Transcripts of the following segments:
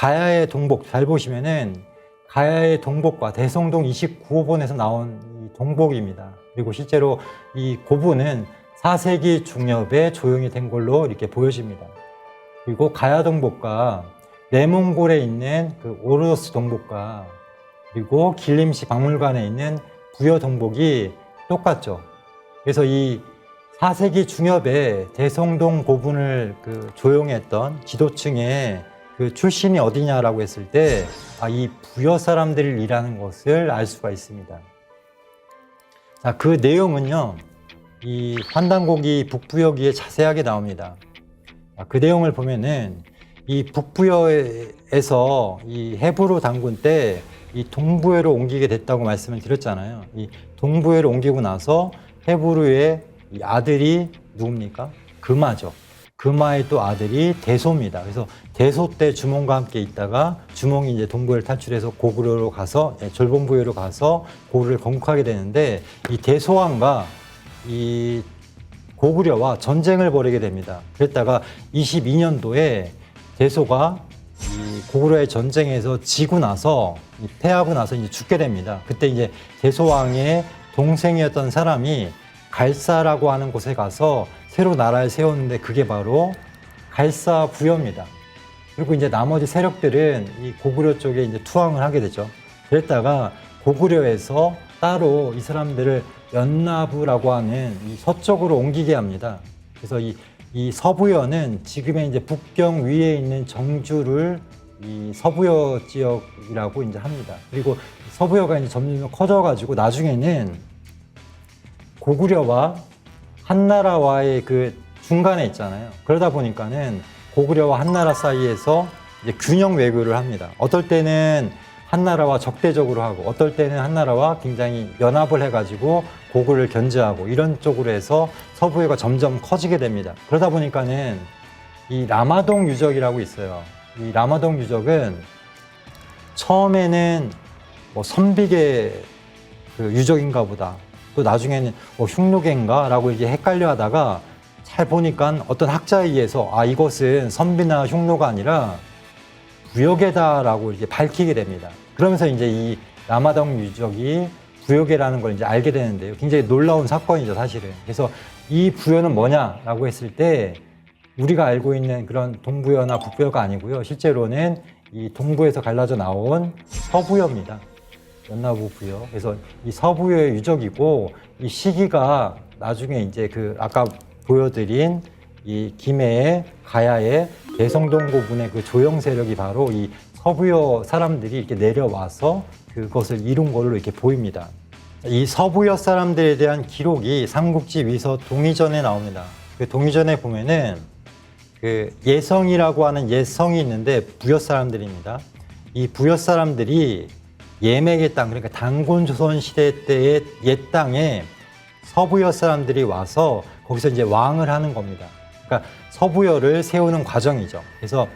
가야의 동복 잘 보시면은 가야의 동복과 대성동 29호본에서 나온 이 동복입니다. 그리고 실제로 이 고분은 4세기 중엽에 조형이 된 걸로 이렇게 보여집니다. 그리고 가야 동복과 내몽골에 있는 그 오르도스 동복과 그리고 길림시 박물관에 있는 부여 동복이 똑같죠. 그래서 이 4세기 중엽에 대성동 고분을 그 조형했던 지도층의 그 출신이 어디냐라고 했을 때, 이 부여 사람들이라는 것을 알 수가 있습니다. 자, 그 내용은요, 이 환단고기 북부여기에 자세하게 나옵니다. 그 내용을 보면은 이 북부여에서 이 헤브로 단군 때 이 동부여로 옮기게 됐다고 말씀을 드렸잖아요. 이 동부여로 옮기고 나서 헤브르의 이 아들이 누굽니까? 금하죠. 금하의 또 아들이 대소입니다. 그래서 대소 때 주몽과 함께 있다가 주몽이 이제 동부여를 탈출해서 고구려로 가서 졸본부여로 가서 고구려를 건국하게 되는데 이 대소왕과 이 고구려와 전쟁을 벌이게 됩니다. 그랬다가 22년도에 대소가 이 고구려의 전쟁에서 지고 나서 패하고 나서 이제 죽게 됩니다. 그때 이제 대소왕의 동생이었던 사람이 갈사라고 하는 곳에 가서 새로 나라를 세웠는데 그게 바로 갈사부여입니다. 그리고 이제 나머지 세력들은 이 고구려 쪽에 이제 투항을 하게 되죠. 그랬다가 고구려에서 따로 이 사람들을 연나부라고 하는 이 서쪽으로 옮기게 합니다. 그래서 이 서부여는 지금의 이제 북경 위에 있는 정주를 이 서부여 지역이라고 이제 합니다. 그리고 서부여가 이제 점점 커져가지고 나중에는 고구려와 한나라와의 그 중간에 있잖아요. 그러다 보니까는 고구려와 한나라 사이에서 이제 균형 외교를 합니다. 어떨 때는 한나라와 적대적으로 하고 어떨 때는 한나라와 굉장히 연합을 해가지고 고구려를 견제하고 이런 쪽으로 해서 서부여가 점점 커지게 됩니다. 그러다 보니까는 이 라마동 유적이라고 있어요. 이 라마동 유적은 처음에는 뭐 선비계 그 유적인가 보다. 또 나중에는 흉노계인가 라고 이게 헷갈려 하다가 잘 보니까 어떤 학자에 의해서 이것은 선비나 흉노가 아니라 부여계다라고 이렇게 밝히게 됩니다. 그러면서 이제 이 라마동 유적이 부여계라는 걸 이제 알게 되는데요. 굉장히 놀라운 사건이죠, 사실은. 그래서 이 부여는 뭐냐라고 했을 때 우리가 알고 있는 그런 동부여나 북부여가 아니고요. 실제로는 이 동부에서 갈라져 나온 서부여입니다. 연나부 부여. 그래서 이 서부여의 유적이고 이 시기가 나중에 이제 그 아까 보여드린 이 김해의 가야의 대성동 고분의 그 조형 세력이 바로 이 서부여 사람들이 이렇게 내려와서 그것을 이룬 걸로 이렇게 보입니다. 이 서부여 사람들에 대한 기록이 삼국지 위서 동의전에 나옵니다. 그 동의전에 보면은 그 예성이라고 하는 옛성이 있는데 부여 사람들입니다. 이 부여 사람들이 예맥의 땅, 그러니까 단군 조선 시대 때의 옛 땅에 서부여 사람들이 와서 거기서 이제 왕을 하는 겁니다. 그러니까 서부여를 세우는 과정이죠. 그래서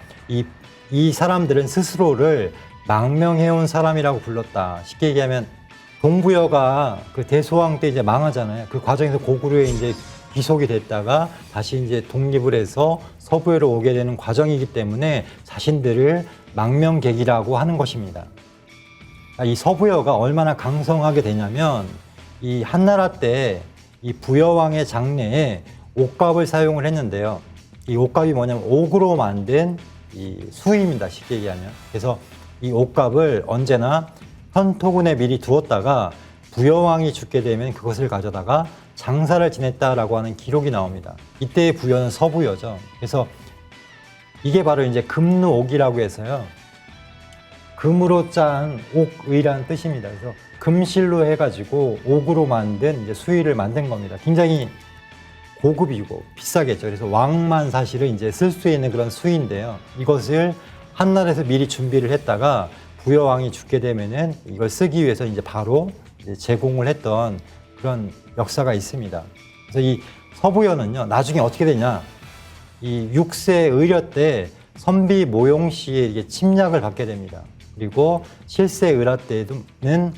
이 사람들은 스스로를 망명해온 사람이라고 불렀다. 쉽게 얘기하면 동부여가 그 대소왕 때 이제 망하잖아요. 그 과정에서 고구려에 이제 귀속이 됐다가 다시 이제 독립을 해서 서부여로 오게 되는 과정이기 때문에 자신들을 망명객이라고 하는 것입니다. 이 서부여가 얼마나 강성하게 되냐면 이 한나라 때 이 부여왕의 장례에 옥갑을 사용을 했는데요. 이 옥갑이 뭐냐면 옥으로 만든 이 수입니다. 쉽게 얘기하면. 그래서 이 옥갑을 언제나 현토군에 미리 두었다가 부여왕이 죽게 되면 그것을 가져다가 장사를 지냈다라고 하는 기록이 나옵니다. 이때의 부여는 서부여죠. 그래서 이게 바로 이제 금루옥이라고 해서요. 금으로 짠 옥의라는 뜻입니다. 그래서 금실로 해가지고 옥으로 만든 이제 수의를 만든 겁니다. 굉장히 고급이고 비싸겠죠. 그래서 왕만 사실은 이제 쓸 수 있는 그런 수의인데요. 이것을 한나라에서 미리 준비를 했다가 부여왕이 죽게 되면은 이걸 쓰기 위해서 이제 바로 이제 제공을 했던 그런 역사가 있습니다. 그래서 이 서부여는요, 나중에 어떻게 되냐. 이 6세 의려 때 선비 모용 씨의 이게 침략을 받게 됩니다. 그리고 7세 의라 때는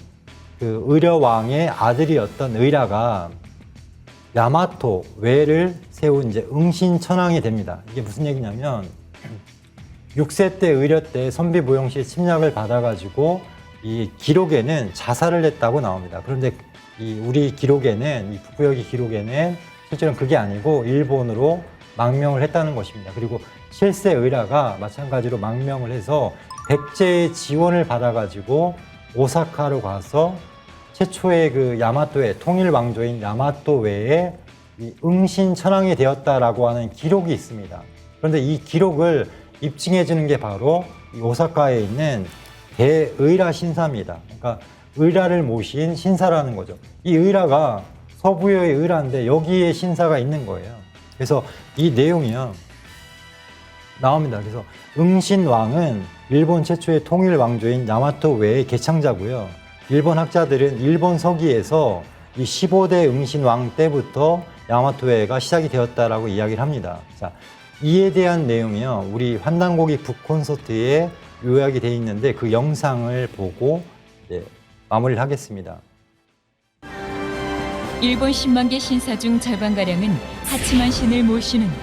그 의려왕의 아들이었던 의라가 야마토 외를 세운 이제 응신천왕이 됩니다. 이게 무슨 얘기냐면 6세 때 의려 때 선비보영 씨의 침략을 받아가지고 이 기록에는 자살을 했다고 나옵니다. 그런데 이 우리 기록에는 이 북부여기 기록에는 실제로는 그게 아니고 일본으로 망명을 했다는 것입니다. 그리고 7세 의라가 마찬가지로 망명을 해서 백제의 지원을 받아가지고 오사카로 가서 최초의 그 야마토의 통일 왕조인 야마토웨의 이 응신천왕이 되었다라고 하는 기록이 있습니다. 그런데 이 기록을 입증해 주는 게 바로 이 오사카에 있는 대의라 신사입니다. 그러니까 의라를 모신 신사라는 거죠. 이 의라가 서부여의 의라인데 여기에 신사가 있는 거예요. 그래서 이 내용이요 나옵니다. 그래서 응신왕은 일본 최초의 통일 왕조인 야마토웨의 개창자고요. 일본 학자들은 일본 서기에서 이 15대 응신왕 때부터 야마토웨가 시작이 되었다라고 이야기를 합니다. 자, 이에 대한 내용이요 우리 환단고기 북콘서트에 요약이 되어 있는데 그 영상을 보고 마무리를 하겠습니다. 일본 10만 개 신사 중 절반가량은 하치만 신을 모시는데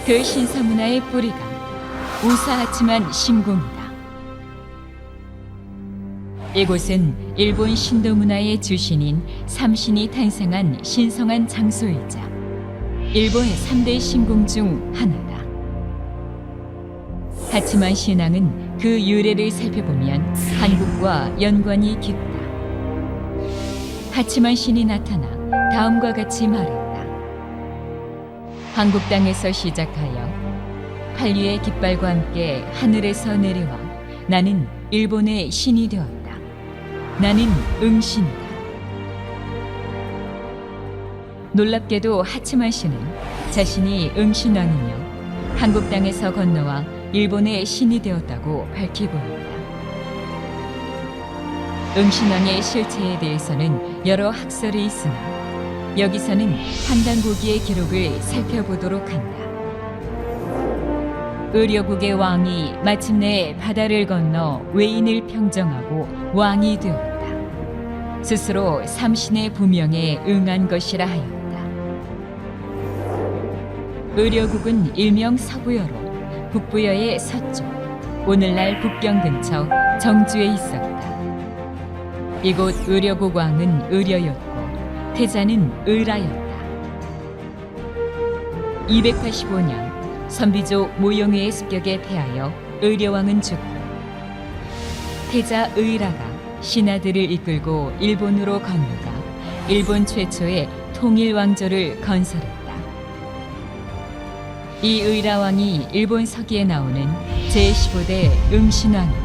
그 신사 문화의 뿌리가 우사 하치만 신궁이다. 이곳은 일본 신도 문화의 주신인 삼신이 탄생한 신성한 장소이자 일본의 3대 신궁 중 하나다. 하치만 신앙은 그 유래를 살펴보면 한국과 연관이 깊다. 하치만 신이 나타나 다음과 같이 말했다. 한국 땅에서 시작하여 한류의 깃발과 함께 하늘에서 내려와 나는 일본의 신이 되었다. 나는 응신이다. 놀랍게도 하치만 신은 자신이 응신왕이며 한국 땅에서 건너와 일본의 신이 되었다고 밝히고 있다. 응신왕의 실체에 대해서는 여러 학설이 있으나 여기서는 환단고기의 기록을 살펴보도록 한다. 의려국의 왕이 마침내 바다를 건너 외인을 평정하고 왕이 되었다. 스스로 삼신의 부명에 응한 것이라 하였다. 의려국은 일명 서부여로 북부여의 서쪽, 오늘날 북경 근처 정주에 있었다. 이곳 의려국 왕은 의려였고 태자는 의라였다. 285년 선비족 모용회의 습격에 패하여 의려왕은 죽고 태자 의라가 신하들을 이끌고 일본으로 건너가 일본 최초의 통일왕조를 건설했다. 이 의라왕이 일본 서기에 나오는 제15대 응신왕이다.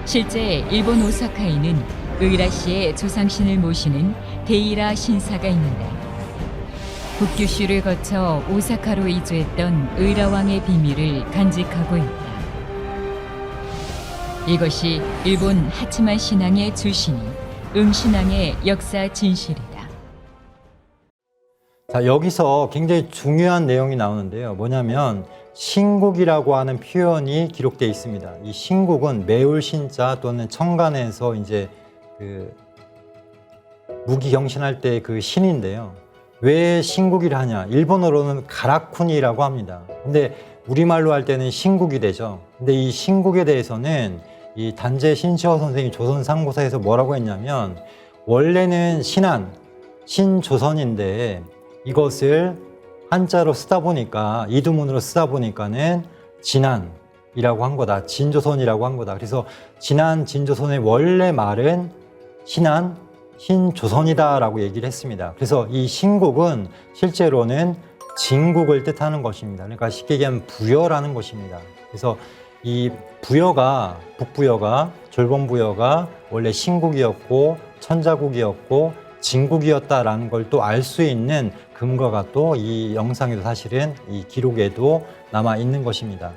실제 일본 오사카에는 의라씨의 조상신을 모시는 데이라 신사가 있는데 북규슈를 거쳐 오사카로 이주했던 의라왕의 비밀을 간직하고 있다. 이것이 일본 하치만 신앙의 주신인 응신왕의 역사 진실이다. 자, 여기서 굉장히 중요한 내용이 나오는데요. 뭐냐면 신국이라고 하는 표현이 기록되어 있습니다. 이 신국은 매울 신자 또는 청간에서 이제 그 무기 경신할 때 그 신인데요. 왜 신국이라 하냐? 일본어로는 가라쿠니라고 합니다. 근데 우리말로 할 때는 신국이 되죠. 근데 이 신국에 대해서는 이 단재 신시호 선생이 조선상고사에서 뭐라고 했냐면 원래는 신한, 신조선인데 이것을 한자로 쓰다 보니까 이두문으로 쓰다 보니까는 진한이라고 한 거다. 진조선이라고 한 거다. 그래서 진한, 진조선의 원래 말은 신한, 신조선이다라고 얘기를 했습니다. 그래서 이 신국은 실제로는 진국을 뜻하는 것입니다. 그러니까 쉽게 얘기하면 부여라는 것입니다. 그래서 이 부여가 북부여가 졸본부여가 원래 신국이었고 천자국이었고 진국이었다라는 걸 또 알 수 있는 근거가 또 이 영상에도 사실은 이 기록에도 남아 있는 것입니다.